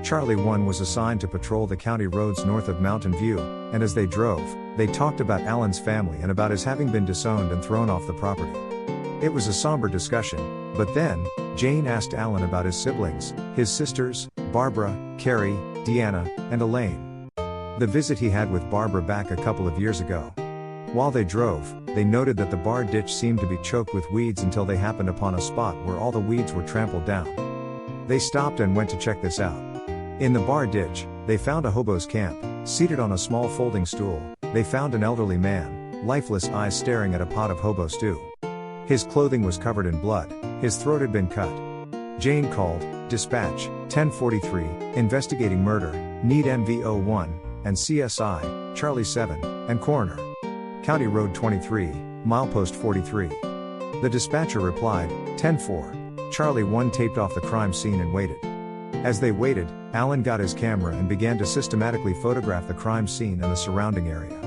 Charlie 1 was assigned to patrol the county roads north of Mountain View, and as they drove, they talked about Alan's family and about his having been disowned and thrown off the property. It was a somber discussion, but then, Jane asked Alan about his siblings, his sisters, Barbara, Carrie, Deanna, and Elaine. The visit he had with Barbara back a couple of years ago. While they drove, they noted that the bar ditch seemed to be choked with weeds until they happened upon a spot where all the weeds were trampled down. They stopped and went to check this out. In the bar ditch, they found a hobo's camp. Seated on a small folding stool, they found an elderly man, lifeless eyes staring at a pot of hobo stew. His clothing was covered in blood, his throat had been cut. Jane called, Dispatch, 1043, investigating murder, need MV01, and CSI, Charlie 7, and Coroner. County Road 23, milepost 43. The dispatcher replied, 10-4. Charlie 1 taped off the crime scene and waited. As they waited, Alan got his camera and began to systematically photograph the crime scene and the surrounding area.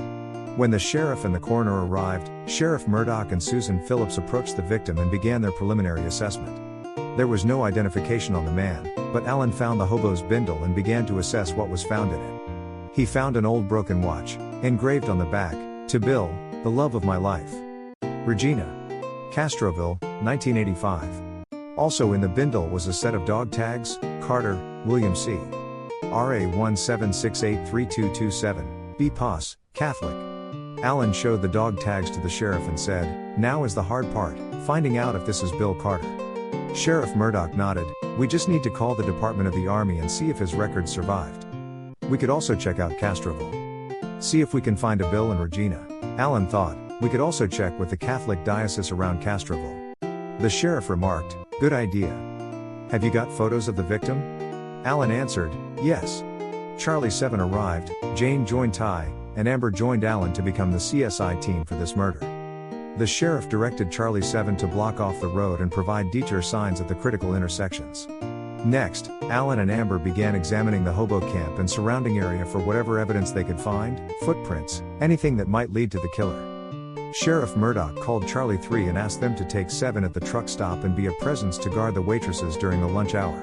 When the sheriff and the coroner arrived, Sheriff Murdoch and Susan Phillips approached the victim and began their preliminary assessment. There was no identification on the man, but Alan found the hobo's bindle and began to assess what was found in it. He found an old broken watch, engraved on the back, "To Bill, the love of my life. Regina. Castroville, 1985. Also in the bindle was a set of dog tags, Carter, William C. RA 17683227, B. Pos, Catholic. Alan showed the dog tags to the sheriff and said, "Now is the hard part, finding out if this is Bill Carter." Sheriff Murdoch nodded, "We just need to call the Department of the Army and see if his records survived. We could also check out Castroville. See if we can find a Bill and Regina." Alan thought, "We could also check with the Catholic diocese around Castroville." The sheriff remarked, "Good idea. Have you got photos of the victim?" Alan answered, "Yes." Charlie 7 arrived, Jane joined Ty, and Amber joined Alan to become the CSI team for this murder. The sheriff directed Charlie 7 to block off the road and provide detour signs at the critical intersections. Next, Alan and Amber began examining the hobo camp and surrounding area for whatever evidence they could find, footprints, anything that might lead to the killer. Sheriff Murdoch called Charlie 3 and asked them to take 7 at the truck stop and be a presence to guard the waitresses during the lunch hour.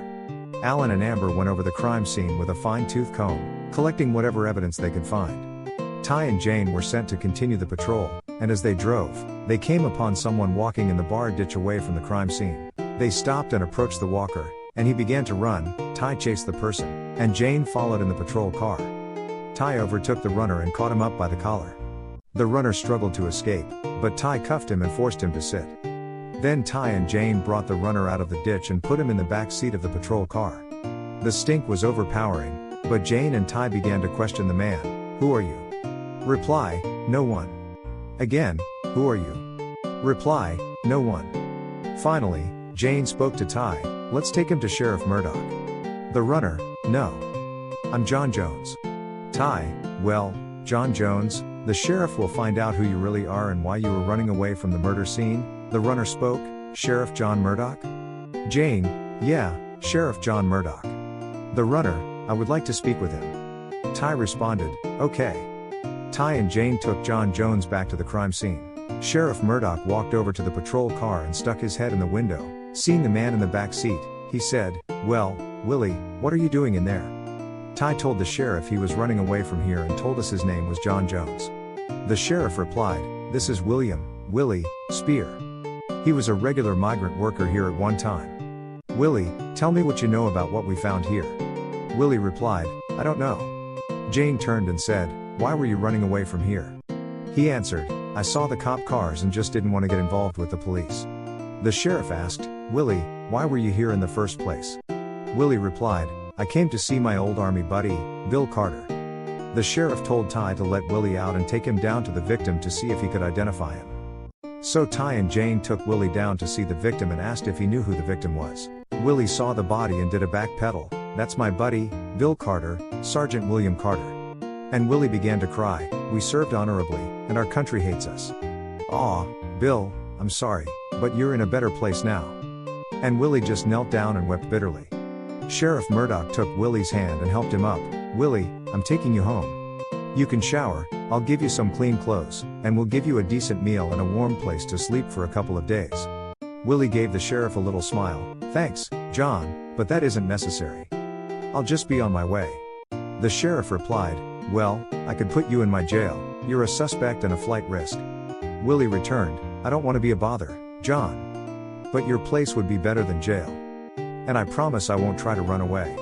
Alan and Amber went over the crime scene with a fine-tooth comb, collecting whatever evidence they could find. Ty and Jane were sent to continue the patrol, and as they drove, they came upon someone walking in the bar ditch away from the crime scene. They stopped and approached the walker, and he began to run. Ty chased the person, and Jane followed in the patrol car. Ty overtook the runner and caught him up by the collar. The runner struggled to escape, but Ty cuffed him and forced him to sit. Then Ty and Jane brought the runner out of the ditch and put him in the back seat of the patrol car. The stink was overpowering, but Jane and Ty began to question the man. "Who are you?" Reply, "No one." Again, "Who are you?" Reply, "No one." Finally, Jane spoke to Ty, "Let's take him to Sheriff Murdoch." The runner, "No. I'm John Jones." Ty, "Well, John Jones, the sheriff will find out who you really are and why you were running away from the murder scene." The runner spoke, "Sheriff John Murdoch?" Jane, "Yeah, Sheriff John Murdoch." The runner, "I would like to speak with him." Ty responded, "Okay." Ty and Jane took John Jones back to the crime scene. Sheriff Murdoch walked over to the patrol car and stuck his head in the window. Seeing the man in the back seat, he said, "Well, Willie, what are you doing in there?" Ty told the sheriff he was running away from here and told us his name was John Jones. The sheriff replied, "This is William, Willie, Spear. He was a regular migrant worker here at one time. Willie, tell me what you know about what we found here." Willie replied, "I don't know." Jane turned and said, "Why were you running away from here?" He answered, "I saw the cop cars and just didn't want to get involved with the police." The sheriff asked, "Willie, why were you here in the first place?" Willie replied, "I came to see my old army buddy, Bill Carter." The sheriff told Ty to let Willie out and take him down to the victim to see if he could identify him. So Ty and Jane took Willie down to see the victim and asked if he knew who the victim was. Willie saw the body and did a back pedal. "That's my buddy, Bill Carter, Sergeant William Carter." And Willie began to cry, "We served honorably, and our country hates us. Aw, Bill, I'm sorry, but you're in a better place now." And Willie just knelt down and wept bitterly. Sheriff Murdoch took Willie's hand and helped him up. "Willie, I'm taking you home. You can shower, I'll give you some clean clothes, and we'll give you a decent meal and a warm place to sleep for a couple of days." Willie gave the sheriff a little smile. "Thanks, John, but that isn't necessary." I'll just be on my way. The sheriff replied, well, I could put you in my jail, you're a suspect and a flight risk. Willie returned, I don't want to be a bother, John. But your place would be better than jail. And I promise I won't try to run away.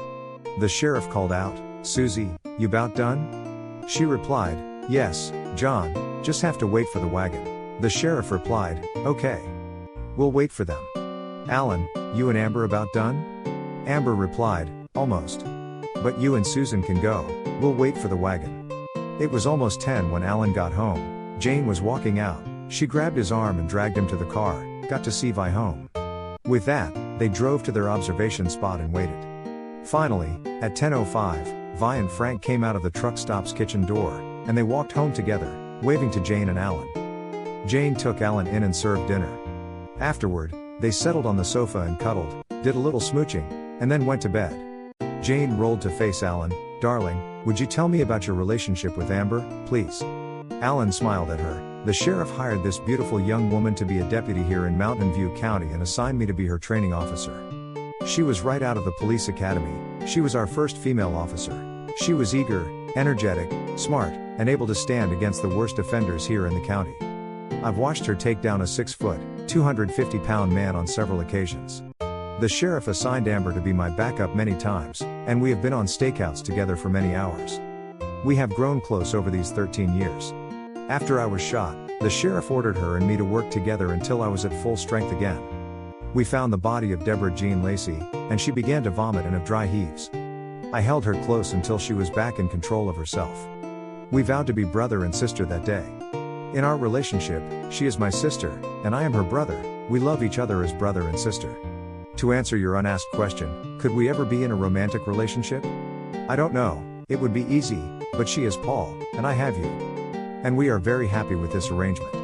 The sheriff called out, Susie, you bout done? She replied, yes, John, just have to wait for the wagon. The sheriff replied, okay. We'll wait for them. Alan, you and Amber about done? Amber replied, almost. But you and Susan can go, we'll wait for the wagon. It was almost 10 when Alan got home. Jane was walking out, she grabbed his arm and dragged him to the car, got to see Vi home. With that, they drove to their observation spot and waited. Finally, at 10:05, Vi and Frank came out of the truck stop's kitchen door, and they walked home together, waving to Jane and Alan. Jane took Alan in and served dinner. Afterward, they settled on the sofa and cuddled, did a little smooching, and then went to bed. Jane rolled to face Alan, darling, would you tell me about your relationship with Amber, please? Alan smiled at her, the sheriff hired this beautiful young woman to be a deputy here in Mountain View County and assigned me to be her training officer. She was right out of the police academy, she was our first female officer. She was eager, energetic, smart, and able to stand against the worst offenders here in the county. I've watched her take down a 6-foot, 250-pound man on several occasions. The sheriff assigned Amber to be my backup many times, and we have been on stakeouts together for many hours. We have grown close over these 13 years. After I was shot, the sheriff ordered her and me to work together until I was at full strength again. We found the body of Deborah Jean Lacey, and she began to vomit and have dry heaves. I held her close until she was back in control of herself. We vowed to be brother and sister that day. In our relationship, she is my sister, and I am her brother, we love each other as brother and sister. To answer your unasked question, could we ever be in a romantic relationship? I don't know, it would be easy, but she is Paul, and I have you. And we are very happy with this arrangement.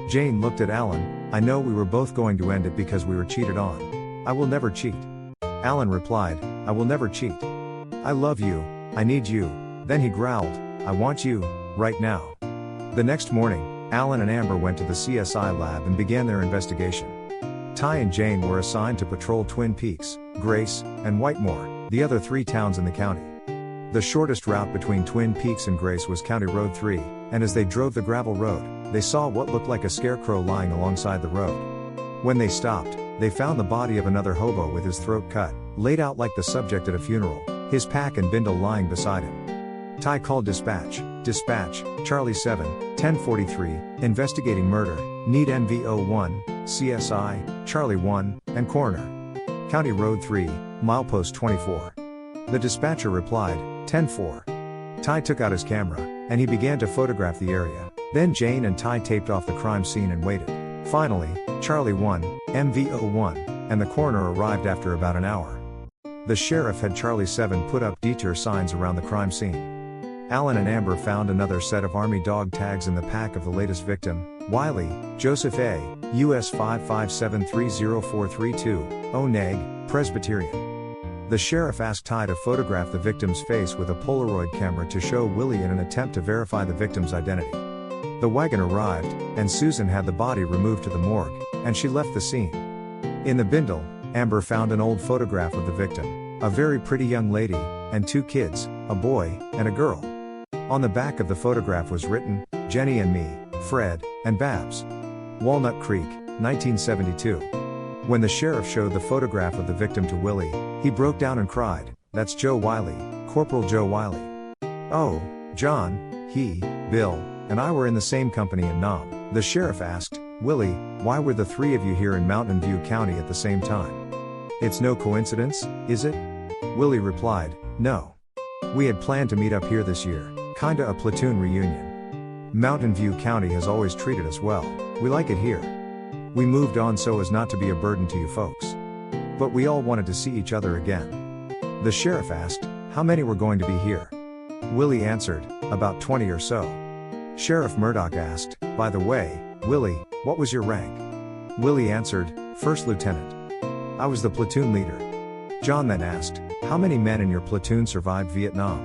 Jane looked at Alan, I know we were both going to end it because we were cheated on. I will never cheat. Alan replied, I will never cheat. I love you, I need you. Then he growled, I want you, right now. The next morning, Alan and Amber went to the CSI lab and began their investigation. Ty and Jane were assigned to patrol Twin Peaks, Grace, and Whitemore, the other 3 towns in the county. The shortest route between Twin Peaks and Grace was County Road 3, and as they drove the gravel road, they saw what looked like a scarecrow lying alongside the road. When they stopped, they found the body of another hobo with his throat cut, laid out like the subject at a funeral, his pack and bindle lying beside him. Ty called dispatch, Charlie 7, 1043, investigating murder, need NV01, CSI, Charlie 1, and coroner. County Road 3, milepost 24. The dispatcher replied, 10-4. Ty took out his camera, and he began to photograph the area. Then Jane and Ty taped off the crime scene and waited. Finally, Charlie 1, MV01, and the coroner arrived after about an hour. The sheriff had Charlie 7 put up detour signs around the crime scene. Alan and Amber found another set of army dog tags in the pack of the latest victim, Wiley, Joseph A., US 557304332, Oneg, Presbyterian. The sheriff asked Ty to photograph the victim's face with a Polaroid camera to show Willie in an attempt to verify the victim's identity. The wagon arrived, and Susan had the body removed to the morgue, and she left the scene. In the bindle, Amber found an old photograph of the victim, a very pretty young lady, and 2 kids, a boy, and a girl. On the back of the photograph was written, Jenny and me, Fred, and Babs. Walnut Creek, 1972. When the sheriff showed the photograph of the victim to Willie, he broke down and cried, "That's Joe Wiley, Corporal Joe Wiley. Oh, John, he, Bill, and I were in the same company in Nam." The sheriff asked, "Willie, why were the 3 of you here in Mountain View County at the same time? It's no coincidence, is it?" Willie replied, "No. We had planned to meet up here this year, kinda a platoon reunion. Mountain View County has always treated us well, we like it here. We moved on so as not to be a burden to you folks. But we all wanted to see each other again." The sheriff asked, "How many were going to be here?" Willie answered, "About 20 or so." Sheriff Murdoch asked, "By the way, Willie, what was your rank?" Willie answered, "First Lieutenant. I was the platoon leader." John then asked, "How many men in your platoon survived Vietnam?"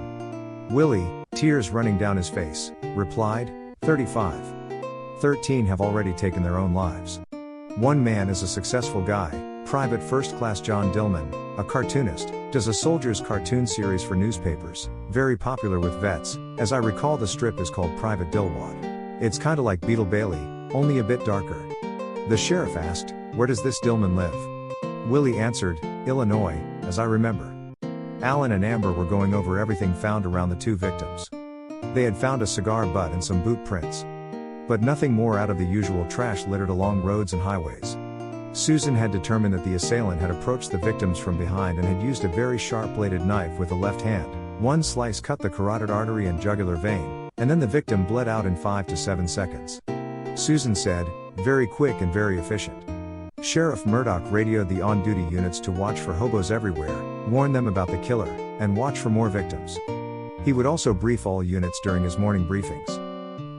Willie, tears running down his face, replied, 35. 13 have already taken their own lives. 1 man is a successful guy, Private First Class John Dillman, a cartoonist, does a soldier's cartoon series for newspapers, very popular with vets. As I recall, the strip is called Private Dillwad. It's kinda like Beetle Bailey, only a bit darker. The sheriff asked, "Where does this Dillman live?" Willie answered, "Illinois, as I remember." Alan and Amber were going over everything found around the two victims. They had found a cigar butt and some boot prints, but nothing more out of the usual trash littered along roads and highways. Susan had determined that the assailant had approached the victims from behind and had used a very sharp-bladed knife with the left hand. One slice cut the carotid artery and jugular vein, and then the victim bled out in 5 to 7 seconds. Susan said, "Very quick and very efficient." Sheriff Murdoch radioed the on-duty units to watch for hobos everywhere, warn them about the killer, and watch for more victims. He would also brief all units during his morning briefings.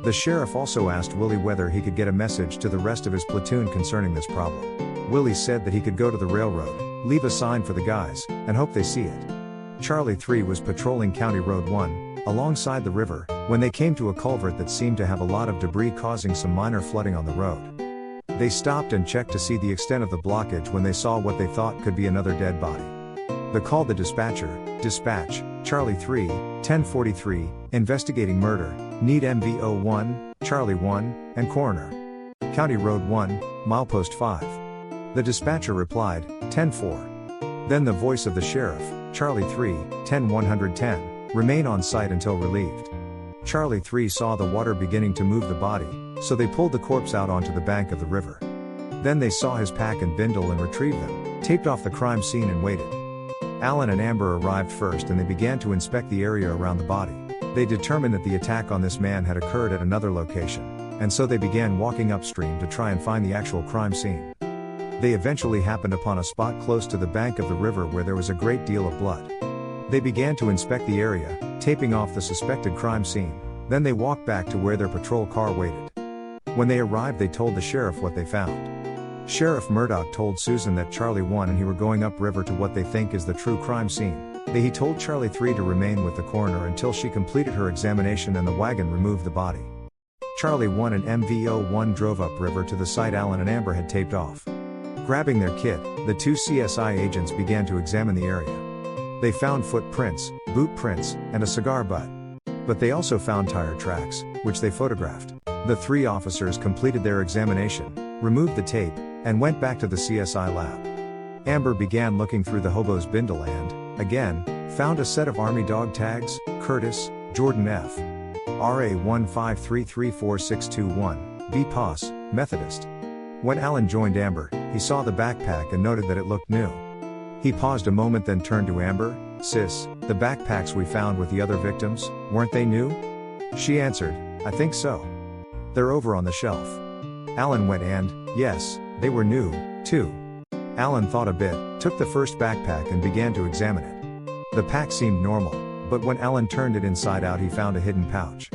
The sheriff also asked Willie whether he could get a message to the rest of his platoon concerning this problem. Willie said that he could go to the railroad, leave a sign for the guys, and hope they see it. Charlie 3 was patrolling County Road 1, alongside the river, when they came to a culvert that seemed to have a lot of debris causing some minor flooding on the road. They stopped and checked to see the extent of the blockage when they saw what they thought could be another dead body. They called the dispatcher, "Dispatch, Charlie 3, 1043, investigating murder, need MVO 1, Charlie 1, and coroner. County Road 1, milepost 5. The dispatcher replied, 10-4. Then the voice of the sheriff, Charlie 3, 10-110, remain on site until relieved. Charlie 3 saw the water beginning to move the body, so they pulled the corpse out onto the bank of the river. Then they saw his pack and bindle and retrieved them, taped off the crime scene and waited. Alan and Amber arrived first and they began to inspect the area around the body. They determined that the attack on this man had occurred at another location, and so they began walking upstream to try and find the actual crime scene. They eventually happened upon a spot close to the bank of the river where there was a great deal of blood. They began to inspect the area, taping off the suspected crime scene. Then they walked back to where their patrol car waited. When they arrived, they told the sheriff what they found. Sheriff Murdoch told Susan that Charlie 1 and he were going upriver to what they think is the true crime scene. He told Charlie 3 to remain with the coroner until she completed her examination and the wagon removed the body. Charlie 1 and MVO 1 drove upriver to the site Alan and Amber had taped off. Grabbing their kit, the two CSI agents began to examine the area. They found footprints, boot prints, and a cigar butt. But they also found tire tracks, which they photographed. The three officers completed their examination, removed the tape, and went back to the CSI lab. Amber began looking through the hobo's bindle and, again, found a set of Army dog tags, Curtis, Jordan F. RA 1533461, B. Poss, Methodist. When Alan joined Amber, he saw the backpack and noted that it looked new. He paused a moment then turned to Amber, "Sis, the backpacks we found with the other victims, weren't they new?" She answered, "I think so. They're over on the shelf." Alan went and, yes, they were new, too. Alan thought a bit, took the first backpack and began to examine it. The pack seemed normal, but when Alan turned it inside out he found a hidden pouch.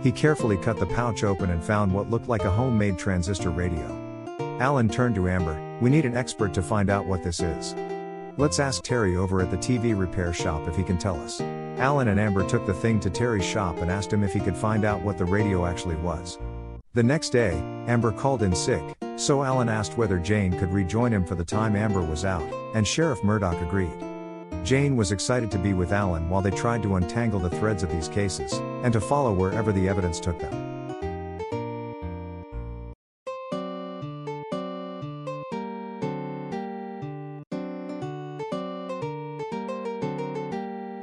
He carefully cut the pouch open and found what looked like a homemade transistor radio. Alan turned to Amber, "We need an expert to find out what this is. Let's ask Terry over at the TV repair shop if he can tell us." Alan and Amber took the thing to Terry's shop and asked him if he could find out what the radio actually was. The next day, Amber called in sick, so Alan asked whether Jane could rejoin him for the time Amber was out, and Sheriff Murdoch agreed. Jane was excited to be with Alan while they tried to untangle the threads of these cases, and to follow wherever the evidence took them.